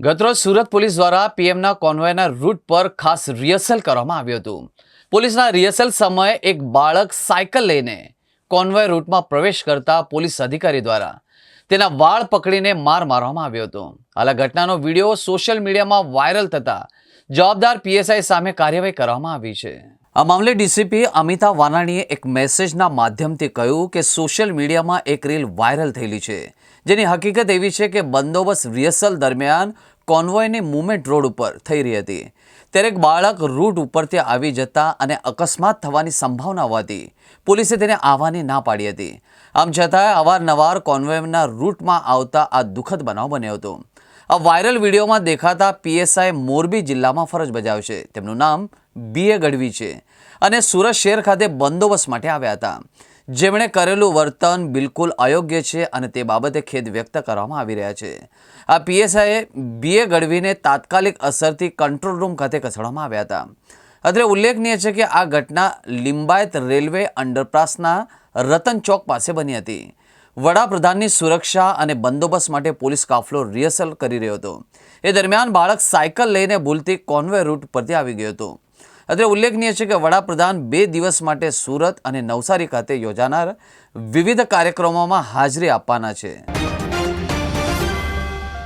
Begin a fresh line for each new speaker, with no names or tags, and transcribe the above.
ગતરોજ સુરત પોલીસ દ્વારા પીએમના કોન્વોયના રૂટ પર ખાસ રિહર્સલ કરવામાં આવ્યું હતું. પોલીસના રિહર્સલ સમયે એક બાળક સાયકલ લઈને કોન્વોય રૂટમાં પ્રવેશ કરતા પોલીસ અધિકારી દ્વારા તેના વાળ પકડીને માર મારવામાં આવ્યો હતો. હાલ આ ઘટનાનો વિડીયો સોશિયલ મીડિયામાં વાયરલ થતા જવાબદાર પીએસઆઈ સામે કાર્યવાહી કરવામાં આવી છે. આ મામલે ડીસીપી અમિતા વાનાણીએ એક મેસેજના માધ્યમથી કહ્યું કે સોશિયલ મીડિયામાં એક રીલ વાયરલ થયેલી છે, જેની હકીકત એવી છે કે બંદોબસ્ત રિહર્સલ દરમિયાન કોન્વોયની મૂવમેન્ટ રોડ ઉપર થઈ રહી હતી, ત્યારે એક બાળક રૂટ ઉપરથી આવી જતા અને અકસ્માત થવાની સંભાવના હોવાથી પોલીસે તેને આવવાની ના પાડી હતી. આમ છતાં અવારનવાર કોન્વોયના રૂટમાં આવતા આ દુઃખદ બનાવ બન્યો હતો. આ વાયરલ વિડીયોમાં દેખાતા પીએસઆઈ મોરબી જિલ્લામાં ફરજ બજાવશે. તેમનું નામ બીએ ગઢવી છે અને સુરત શહેર ખાતે બંદોબસ્ત માટે આવ્યા હતા. જેમણે કરેલું વર્તન બિલકુલ અયોગ્ય છે અને તે બાબતે ખેદ વ્યક્ત કરવામાં આવી રહ્યા છે. આ પીએસઆઈએ બીએ ગઢવીને તાત્કાલિક અસરથી કંટ્રોલ રૂમ ખાતે ખસેડવામાં આવ્યા હતા. અત્રે ઉલ્લેખનીય છે કે આ ઘટના લિંબાયત રેલવે અંડરપાસના રતન ચોક પાસે બની હતી. વડાપ્રધાનની સુરક્ષા અને બંદોબસ્ત માટે પોલીસ કાફલો રિહર્સલ કરી રહ્યો હતો. એ દરમિયાન બાળક સાયકલ લઈને ભૂલથી કોન્વોય રૂટ પરથી આવી ગયો હતો. અત્રે ઉલ્લેખનીય છે કે વડાપ્રધાન 2 દિવસ માટે સુરત અને નવસારી ખાતે યોજાનાર વિવિધ કાર્યક્રમોમાં હાજરી આપવાના છે.